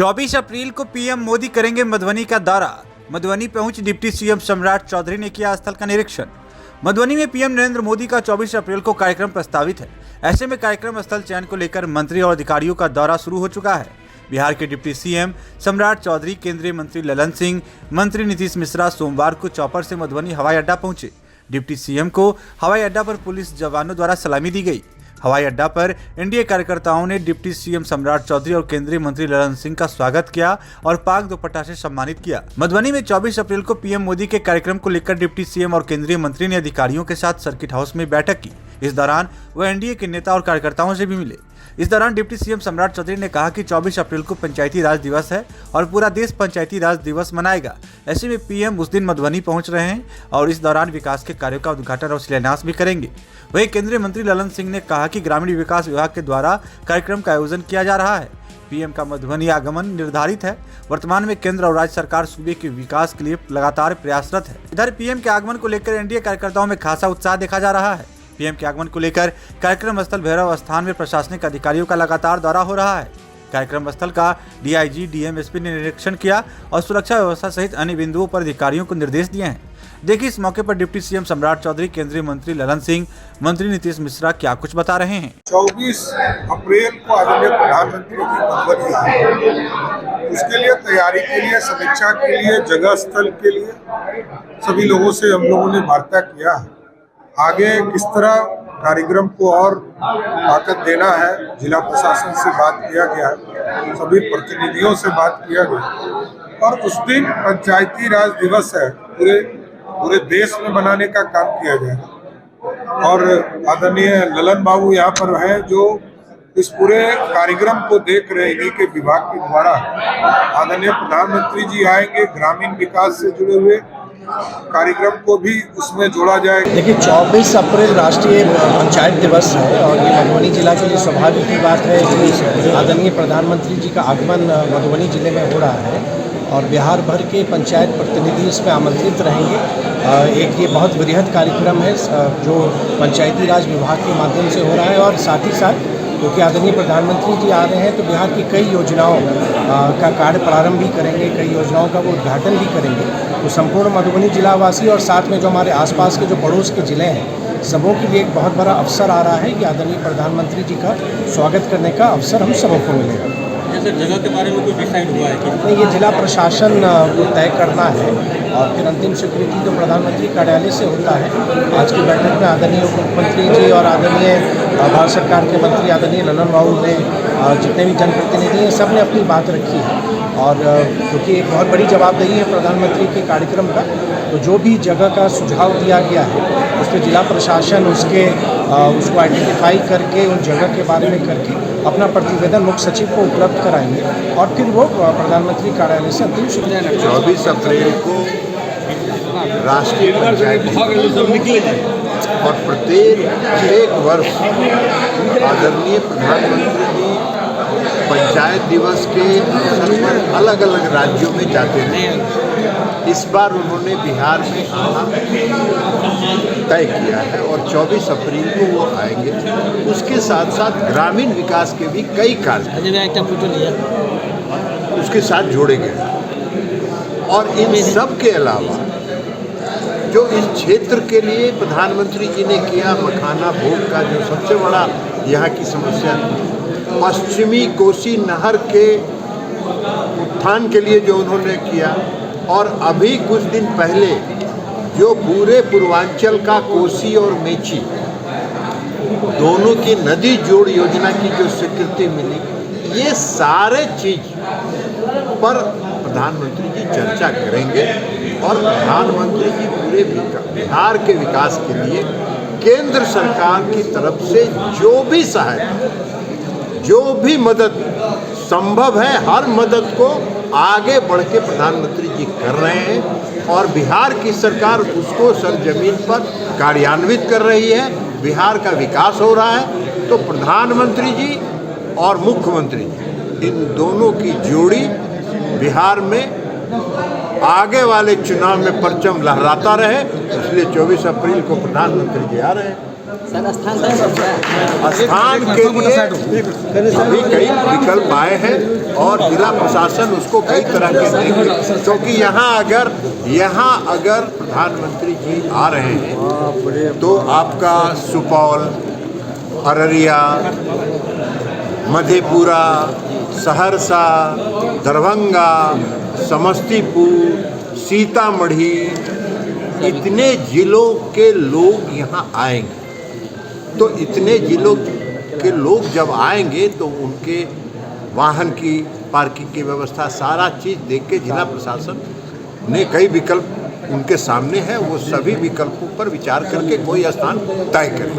24 अप्रैल को पीएम मोदी करेंगे मधुबनी का दौरा। मधुबनी पहुंच डिप्टी सीएम सम्राट चौधरी ने किया स्थल का निरीक्षण। मधुबनी में पीएम नरेंद्र मोदी का 24 अप्रैल को कार्यक्रम प्रस्तावित है। ऐसे में कार्यक्रम स्थल चयन को लेकर मंत्री और अधिकारियों का दौरा शुरू हो चुका है। बिहार के डिप्टी सीएम सम्राट चौधरी, केंद्रीय मंत्री ललन सिंह, मंत्री नीतीश मिश्रा सोमवार को चॉपर से मधुबनी हवाई अड्डा पहुंचे। डिप्टी सीएम को हवाई अड्डा पर पुलिस जवानों द्वारा सलामी दी गई। हवाई अड्डा पर एनडीए कार्यकर्ताओं ने डिप्टी सीएम सम्राट चौधरी और केंद्रीय मंत्री ललन सिंह का स्वागत किया और पाक दुपट्टा से सम्मानित किया। मधुबनी में 24 अप्रैल को पीएम मोदी के कार्यक्रम को लेकर डिप्टी सीएम और केंद्रीय मंत्री ने अधिकारियों के साथ सर्किट हाउस में बैठक की। इस दौरान वह एनडीए के नेता और कार्यकर्ताओं से भी मिले। इस दौरान डिप्टी सीएम सम्राट चौधरी ने कहा कि 24 अप्रैल को पंचायती राज दिवस है और पूरा देश पंचायती राज दिवस मनाएगा। ऐसे में पीएम उस दिन मधुबनी पहुंच रहे हैं और इस दौरान विकास के कार्यों का उद्घाटन और शिलान्यास भी करेंगे। वहीं केंद्रीय मंत्री ललन सिंह ने कहा कि ग्रामीण विकास विभाग के द्वारा कार्यक्रम का आयोजन किया जा रहा है। पीएम का मधुबनी आगमन निर्धारित है। वर्तमान में केंद्र और राज्य सरकार सूबे के विकास के लिए लगातार प्रयासरत है। इधर पीएम के आगमन को लेकर एनडीए कार्यकर्ताओं में खासा उत्साह देखा जा रहा है। पीएम के आगमन को लेकर कार्यक्रम स्थल भैरव स्थान में प्रशासनिक अधिकारियों का लगातार दौरा हो रहा है। कार्यक्रम स्थल का डीआईजी, डीएमएसपी ने निरीक्षण किया और सुरक्षा व्यवस्था सहित अन्य बिंदुओं पर अधिकारियों को निर्देश दिए हैं। देखिए इस मौके पर डिप्टी सीएम सम्राट चौधरी, केंद्रीय मंत्री ललन सिंह, मंत्री नीतीश मिश्रा क्या कुछ बता रहे हैं। 24 अप्रैल को आदरणीय प्रधानमंत्री की मधुबनी है। उसके लिए तैयारी के लिए, समीक्षा के लिए, जगह स्थल के लिए सभी लोगों से हम लोगों ने वार्ता किया है। आगे किस तरह कार्यक्रम को और ताकत देना है, जिला प्रशासन से बात किया गया है, सभी प्रतिनिधियों से बात किया गया और उस दिन पंचायती राज दिवस है, पूरे देश में मनाने का काम किया जाएगा। और आदरणीय ललन बाबू यहाँ पर है जो इस पूरे कार्यक्रम को देख रहे हैं। इन्हीं के विभाग के द्वारा आदरणीय प्रधानमंत्री जी आएंगे। ग्रामीण विकास से जुड़े हुए कार्यक्रम को भी उसमें जोड़ा जाएगा। देखिए 24 अप्रैल राष्ट्रीय पंचायत दिवस है और ये मधुबनी जिला के लिए स्वाभाविक की बात है कि आदरणीय प्रधानमंत्री जी का आगमन मधुबनी जिले में हो रहा है और बिहार भर के पंचायत प्रतिनिधि इसमें आमंत्रित रहेंगे। एक ये बहुत वृहद कार्यक्रम है जो पंचायती राज विभाग के माध्यम से हो रहा है और साथ ही साथ क्योंकि आदरणीय प्रधानमंत्री जी आ रहे हैं तो बिहार की कई योजनाओं का कार्य प्रारंभ भी करेंगे, कई योजनाओं का वो उद्घाटन भी करेंगे। तो संपूर्ण मधुबनी जिलावासी और साथ में जो हमारे आसपास के जो पड़ोस के ज़िले हैं सबों के लिए एक बहुत बड़ा अवसर आ रहा है कि आदरणीय प्रधानमंत्री जी का स्वागत करने का अवसर हम सबों को मिलेगा। जैसे जगह के बारे में कुछ डिसाइड हुआ है कि नहीं, ये जिला प्रशासन को तय करना है और फिर अंतिम स्वीकृति तो प्रधानमंत्री कार्यालय से होता है। आज की बैठक में आदरणीय उप मुख्यमंत्री जी और आदरणीय भारत सरकार के मंत्री आदरणीय ललन बाबू ने जितने भी जनप्रतिनिधि हैं सब ने अपनी बात रखी है और क्योंकि एक बहुत बड़ी जवाबदेही है प्रधानमंत्री के कार्यक्रम का, तो जो भी जगह का सुझाव दिया गया है उस पर जिला प्रशासन उसको आइडेंटिफाई करके उन जगह के बारे में करके अपना प्रतिवेदन मुख्य सचिव को उपलब्ध कराएंगे और फिर वो प्रधानमंत्री कार्यालय से अंतिम स्वीकृति। 24 अप्रैल को राष्ट्रीय पंचायत और प्रत्येक वर्ष आदरणीय प्रधानमंत्री जी पंचायत दिवस के अवसर पर अलग अलग राज्यों में जाते हैं। इस बार उन्होंने बिहार में आना तय किया है और 24 अप्रैल को वो आएंगे। उसके साथ साथ ग्रामीण विकास के भी कई कार्य उसके साथ जोड़े गए और इन सब के अलावा जो इस क्षेत्र के लिए प्रधानमंत्री जी ने किया मखाना भोग का जो सबसे बड़ा यहाँ की समस्या थी, पश्चिमी कोसी नहर के उत्थान के लिए जो उन्होंने किया और अभी कुछ दिन पहले जो पूरे पूर्वांचल का कोसी और मेची दोनों की नदी जोड़ योजना की जो स्वीकृति मिली, ये सारे चीज पर प्रधानमंत्री जी चर्चा करेंगे और प्रधानमंत्री जी पूरे बिहार के विकास के लिए केंद्र सरकार की तरफ से जो भी सहायता, जो भी मदद संभव है, हर मदद को आगे बढ़ के प्रधानमंत्री जी कर रहे हैं और बिहार की सरकार उसको सरजमीन पर कार्यान्वित कर रही है। बिहार का विकास हो रहा है तो प्रधानमंत्री जी और मुख्यमंत्री जी इन दोनों की जोड़ी बिहार में आगे वाले चुनाव में परचम लहराता रहे, इसलिए 24 अप्रैल को प्रधानमंत्री जी आ रहे हैं। स्थान के लिए अभी कई विकल्प आए हैं और जिला प्रशासन उसको कई तरह के देंगे, क्योंकि यहाँ अगर प्रधानमंत्री जी आ रहे हैं तो आपका सुपौल, अररिया, मधेपुरा, सहरसा, दरभंगा, समस्तीपुर, सीतामढ़ी, इतने जिलों के लोग यहाँ आएंगे। तो इतने जिलों के लोग जब आएंगे तो उनके वाहन की पार्किंग की व्यवस्था सारा चीज़ देख के जिला प्रशासन ने कई विकल्प उनके सामने है, वो सभी विकल्पों पर विचार करके कोई स्थान तय करें।